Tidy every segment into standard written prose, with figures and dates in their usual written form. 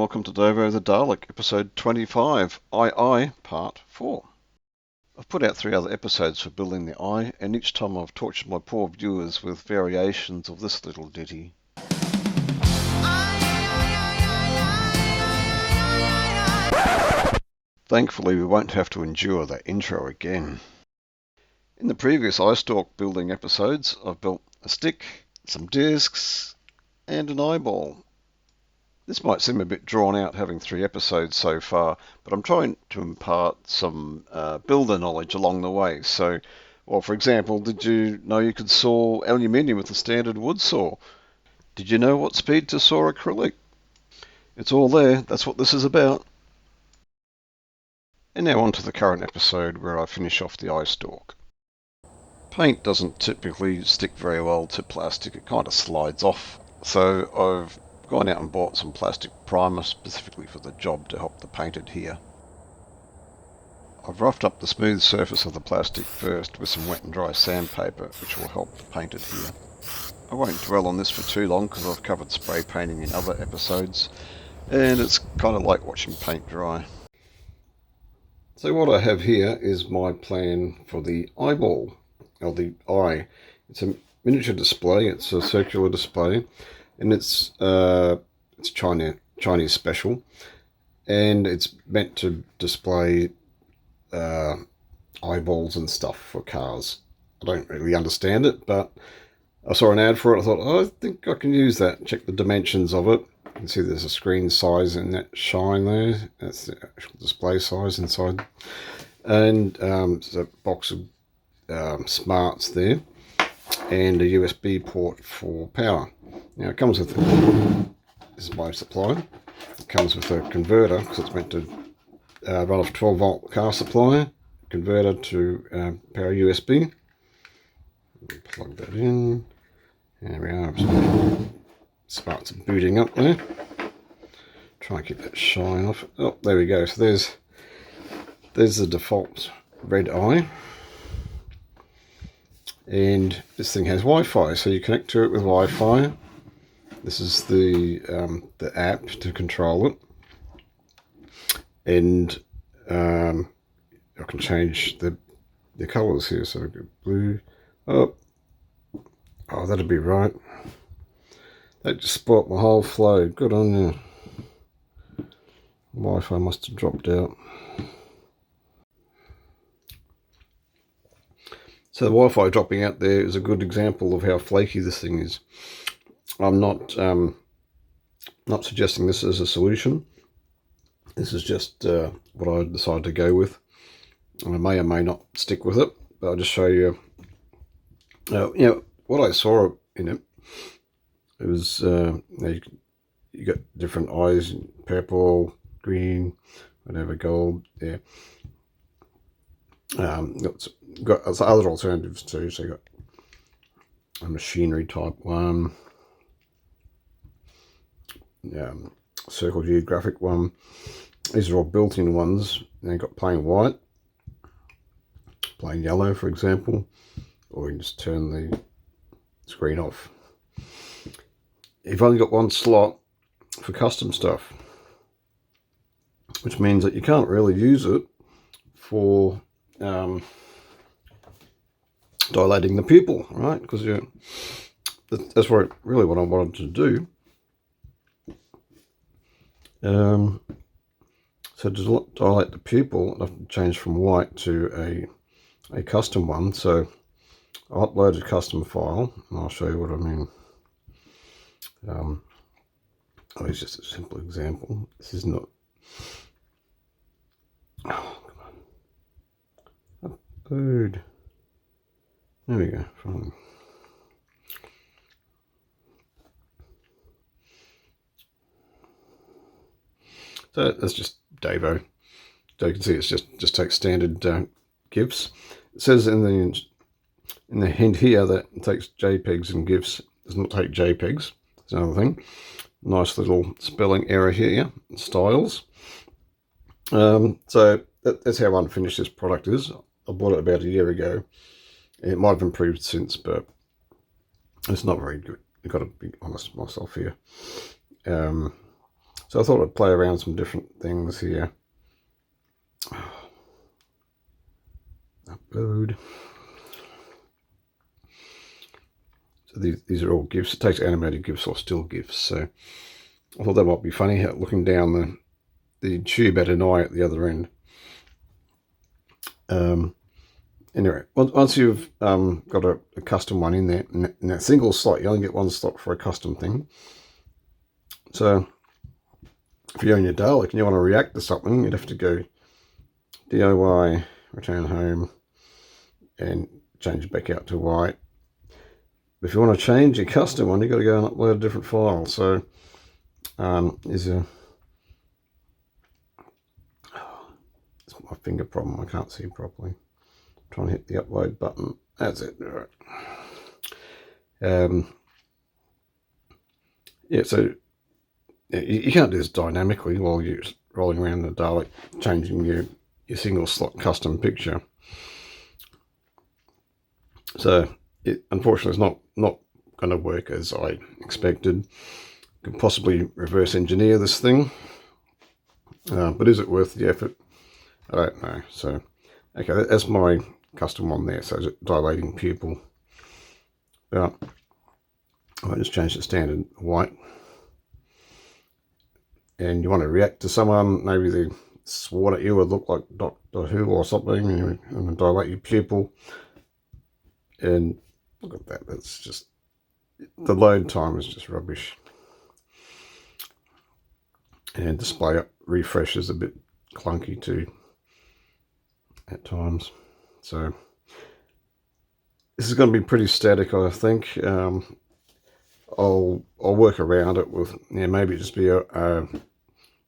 welcome to Davo the Dalek, episode 25, II, part 4. I've put out 3 other episodes for building the eye, and each time I've tortured my poor viewers with variations of this little ditty. Thankfully, we won't have to endure that intro again. In the previous eye stalk building episodes, I've built a stick, some discs, and an eyeball. This might seem a bit drawn out having 3 episodes so far, but I'm trying to impart some builder knowledge along the way. So, well, for example, did you know you could saw aluminium with a standard wood saw? Did you know what speed to saw acrylic? It's all there, that's what this is about. And now on to the current episode where I finish off the eye stalk. Paint doesn't typically stick very well to plastic, it kind of slides off. So I've gone out and bought some plastic primer specifically for the job to help the paint adhere. I've roughed up the smooth surface of the plastic first with some wet and dry sandpaper, which will help the paint adhere. I won't dwell on this for too long because I've covered spray painting in other episodes, and it's kind of like watching paint dry. So what I have here is my plan for the eyeball, or the eye. It's a miniature display, it's a circular display, and it's Chinese special, and it's meant to display eyeballs and stuff for cars. I don't really understand it, but I saw an ad for it. I thought, oh, I think I can use that. Check the dimensions of it. You can see there's a screen size in that shine there. That's the actual display size inside, and there's a box of smarts there, and a USB port for power. Now it comes with, this is my supply, it comes with a converter because it's meant to run off 12 volt car supply, converter to power USB. Plug that in, there we are, sparks are booting up there, try and keep that shine off. Oh, there we go, so there's the default red eye. And this thing has Wi-Fi, so you connect to it with Wi-Fi. This is the app to control it, and I can change the colours here. So we go blue. Oh, that'd be right. That just spoilt my whole flow. Good on you. Wi-Fi must have dropped out. So the Wi-Fi dropping out there is a good example of how flaky this thing is. I'm not suggesting this as a solution. This is just what I decided to go with. And I may or may not stick with it, but I'll just show you. What I saw in it. It was you got different eyes: purple, green, whatever, gold. Yeah. Got other alternatives too. So you got a machinery type one, circle geographic one. These are all built-in ones. Then you got plain white, plain yellow, for example, or you can just turn the screen off. You've only got one slot for custom stuff, which means that you can't really use it for dilating the pupil, right? Because that's really what I wanted to do. So to dilate the pupil, I have to change from white to a custom one. So I uploaded a custom file, and I'll show you what I mean. It's just a simple example. This is not. Oh, come on. Upload. There we go. Fine. So that's just Davo. So you can see it's just takes standard GIFs. It says in the hint here that it takes JPEGs and GIFs. It does not take JPEGs. That's another thing. Nice little spelling error here. Styles. So that's how unfinished this product is. I bought it about a year ago. It might have improved since, but it's not very good. I've got to be honest with myself here. So I thought I'd play around some different things here. Upload. So these are all GIFs. It takes animated GIFs or still GIFs. So I thought that might be funny, looking down the tube at an eye at the other end. Anyway, once you've got a custom one in there, in that single slot, you only get one slot for a custom thing. So if you own your Dalek and you want to react to something, you'd have to go DIY, return home, and change it back out to white. If you want to change your custom one, you've got to go and upload a different file. So it's my finger problem. I can't see properly. I'm trying to hit the upload button. That's it. All right. Yeah, so you can't do this dynamically while you're rolling around the Dalek, changing your single slot custom picture. So it unfortunately is not going to work as I expected. Could possibly reverse engineer this thing, but is it worth the effort? I don't know. So okay, that's my custom one there. So dilating pupil. But I just changed it standard white. And you want to react to someone, maybe they swore at you or look like Doctor Who or something, and you dilate your pupil. And look at that, that's just, the load time is just rubbish. And display refresh is a bit clunky too at times. So this is going to be pretty static, I think. I'll work around it with, maybe just be a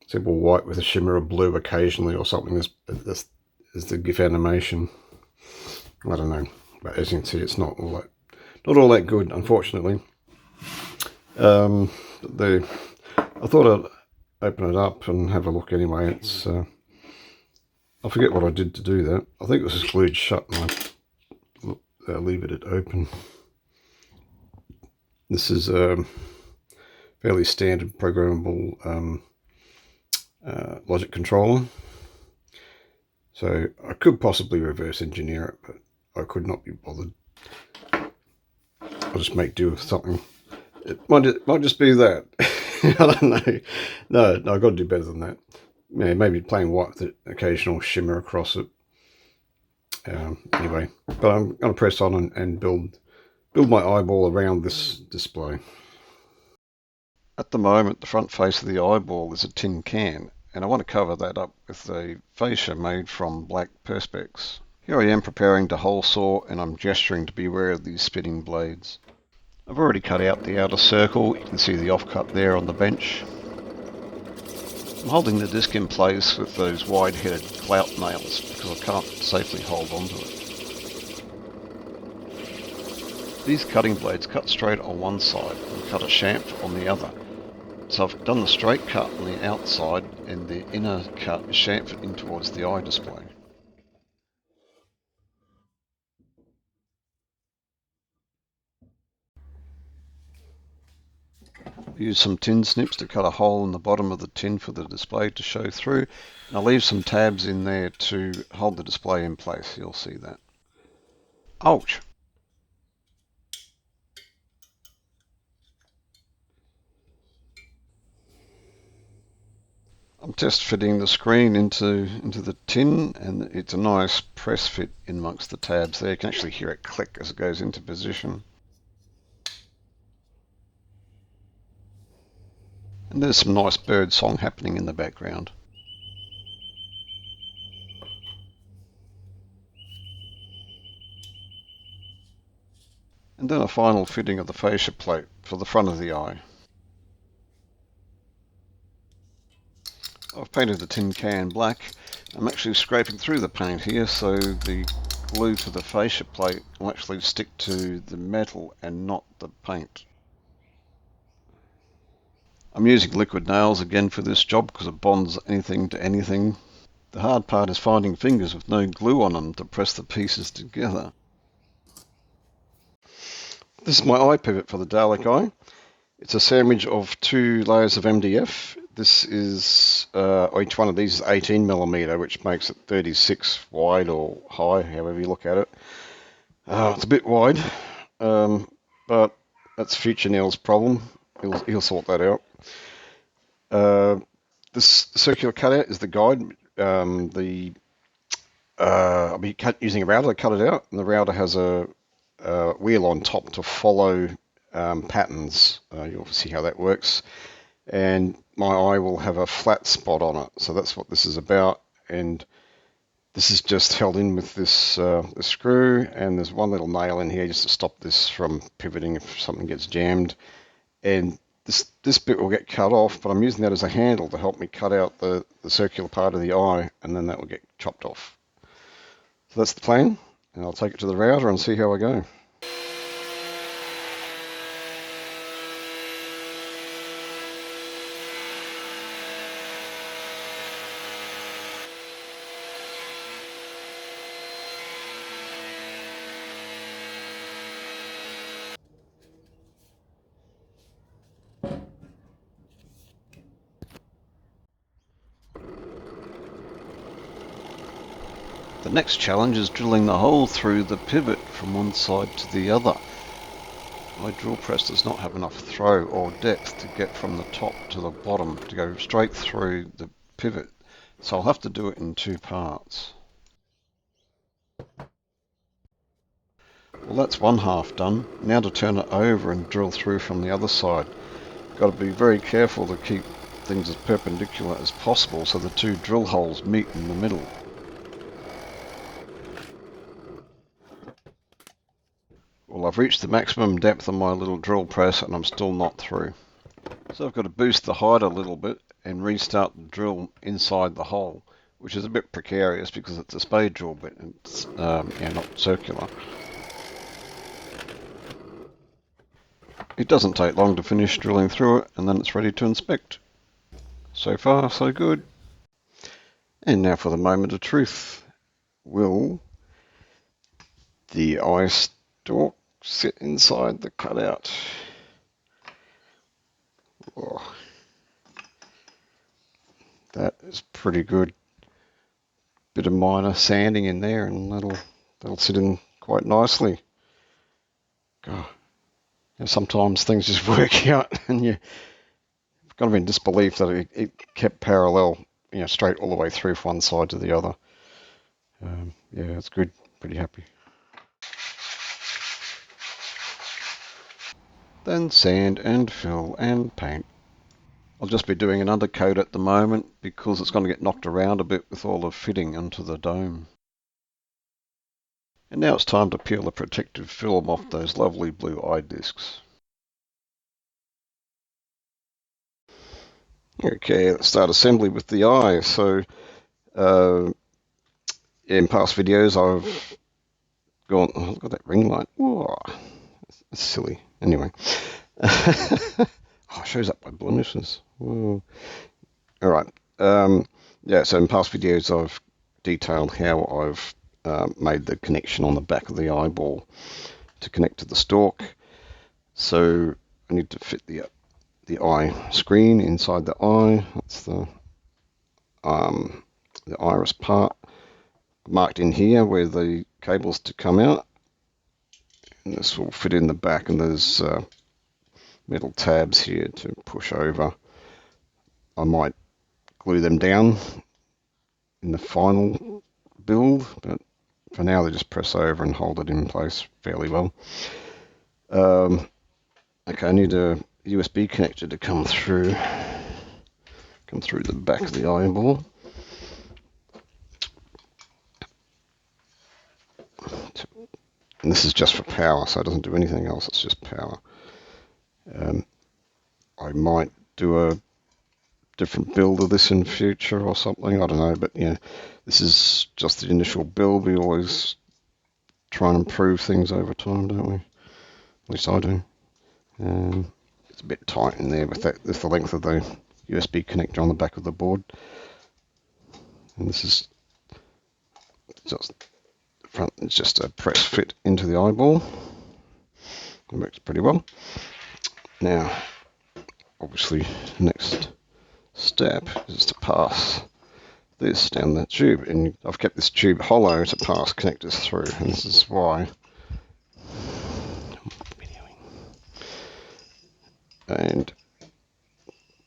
simple white with a shimmer of blue occasionally or something. This is the GIF animation. I don't know, but as you can see, it's not all that good, unfortunately. I thought I'd open it up and have a look anyway. It's I forget what I did to do that. I think it was glued shut, and I leave it open. This is a fairly standard programmable logic controller. So I could possibly reverse engineer it, but I could not be bothered. I'll just make do with something. It might just be that. I don't know. No, I've got to do better than that. Yeah, maybe plain white with an occasional shimmer across it. Anyway, but I'm going to press on and build my eyeball around this display. At the moment, the front face of the eyeball is a tin can, and I want to cover that up with a fascia made from black Perspex. Here I am preparing to hole saw, and I'm gesturing to beware of these spinning blades. I've already cut out the outer circle. You can see the offcut there on the bench. I'm holding the disc in place with those wide-headed clout nails because I can't safely hold onto it. These cutting blades cut straight on one side and cut a chamfer on the other. So I've done the straight cut on the outside, and the inner cut is chamfered in towards the eye display. Use some tin snips to cut a hole in the bottom of the tin for the display to show through, and I'll leave some tabs in there to hold the display in place. You'll see that. Ouch! I'm test fitting the screen into the tin, and it's a nice press fit in amongst the tabs there. You can actually hear it click as it goes into position. And there's some nice bird song happening in the background. And then a final fitting of the fascia plate for the front of the eye. I've painted the tin can black. I'm actually scraping through the paint here so the glue for the fascia plate will actually stick to the metal and not the paint. I'm using liquid nails again for this job because it bonds anything to anything. The hard part is finding fingers with no glue on them to press the pieces together. This is my eye pivot for the Dalek eye. It's a sandwich of 2 layers of MDF. This is, each one of these is 18mm, which makes it 36 wide or high, however you look at it. It's a bit wide, but that's future Neil's problem. He'll sort that out. This circular cutout is the guide. I'll be using a router to cut it out, and the router has a wheel on top to follow patterns. You'll see how that works. And my eye will have a flat spot on it, so that's what this is about. And this is just held in with this screw, and there's one little nail in here just to stop this from pivoting if something gets jammed. And this bit will get cut off, but I'm using that as a handle to help me cut out the circular part of the eye, and then that will get chopped off. So that's the plan, and I'll take it to the router and see how I go. The next challenge is drilling the hole through the pivot from one side to the other. My drill press does not have enough throw or depth to get from the top to the bottom to go straight through the pivot, so I'll have to do it in two parts. Well, that's one half done. Now to turn it over and drill through from the other side. Got to be very careful to keep things as perpendicular as possible so the two drill holes meet in the middle. Well, I've reached the maximum depth on my little drill press and I'm still not through. So I've got to boost the height a little bit and restart the drill inside the hole, which is a bit precarious because it's a spade drill bit and it's not circular. It doesn't take long to finish drilling through it, and then it's ready to inspect. So far, so good. And now for the moment of truth. Will the eye stalk sit inside the cutout? Oh, that is pretty good. Bit of minor sanding in there, and that'll sit in quite nicely. God. Sometimes things just work out, and you've got to be in disbelief that it kept parallel, straight all the way through from one side to the other. Yeah, it's good. Pretty happy. Then sand and fill and paint. I'll just be doing an undercoat at the moment because it's going to get knocked around a bit with all the fitting onto the dome. And now it's time to peel the protective film off those lovely blue eye discs. Okay, let's start assembly with the eye. So in past videos I've gone, oh, look at that ring light. Whoa, that's silly. Anyway, oh, it shows up by blemishes. Whoa. All right. Yeah, so in past videos I've detailed how I've made the connection on the back of the eyeball to connect to the stalk. So I need to fit the eye screen inside the eye. That's the iris part marked in here where the cable's to come out, and this will fit in the back, and there's metal tabs here to push over. I might glue them down in the final build, but for now they just press over and hold it in place fairly well. Okay, I need a USB connector to come through the back of the eyeball. And this is just for power, so it doesn't do anything else, it's just power. I might do a different build of this in future or something, I don't know, but yeah, this is just the initial build. We always try and improve things over time, don't we? At least I do. It's a bit tight in there with that. That's the length of the USB connector on the back of the board, and this is just the front. It's just a press fit into the eyeball. It works pretty well. Now, obviously, next step is to pass this down the tube, and I've kept this tube hollow to pass connectors through, and this is why. And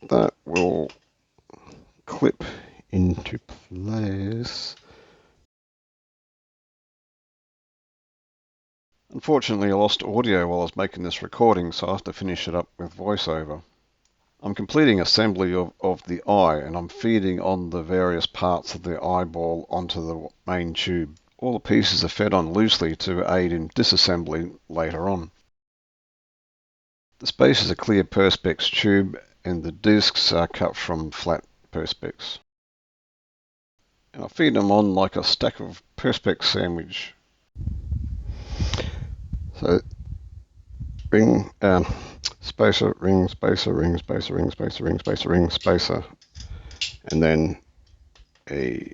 that will clip into place. Unfortunately, I lost audio while I was making this recording, so I have to finish it up with voiceover. I'm completing assembly of the eye, and I'm feeding on the various parts of the eyeball onto the main tube. All the pieces are fed on loosely to aid in disassembly later on. The space is a clear Perspex tube, and the discs are cut from flat Perspex. And I feed them on like a stack of Perspex sandwich. So ring, spacer, ring, spacer, ring, spacer, ring, spacer, ring, spacer, ring, spacer, and then a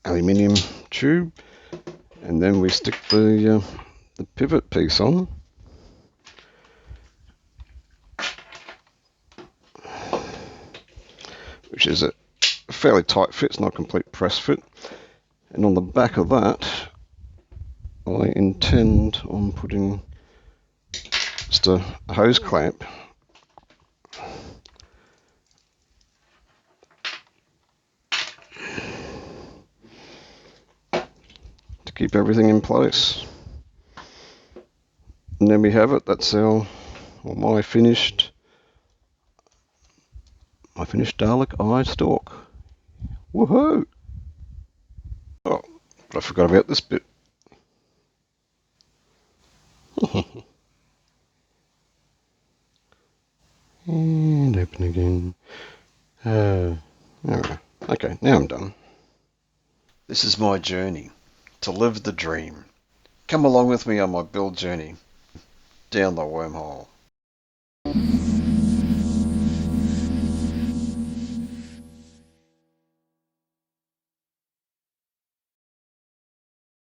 aluminium tube, and then we stick the pivot piece on. Which is a fairly tight fit, it's not a complete press fit. And on the back of that, I intend on putting just a hose clamp to keep everything in place. And then we have it. That's my finished Dalek eye stalk. Woohoo! Oh, but I forgot about this bit. And open again. Alright. Okay, now I'm done. This is my journey to live the dream. Come along with me on my build journey down the wormhole.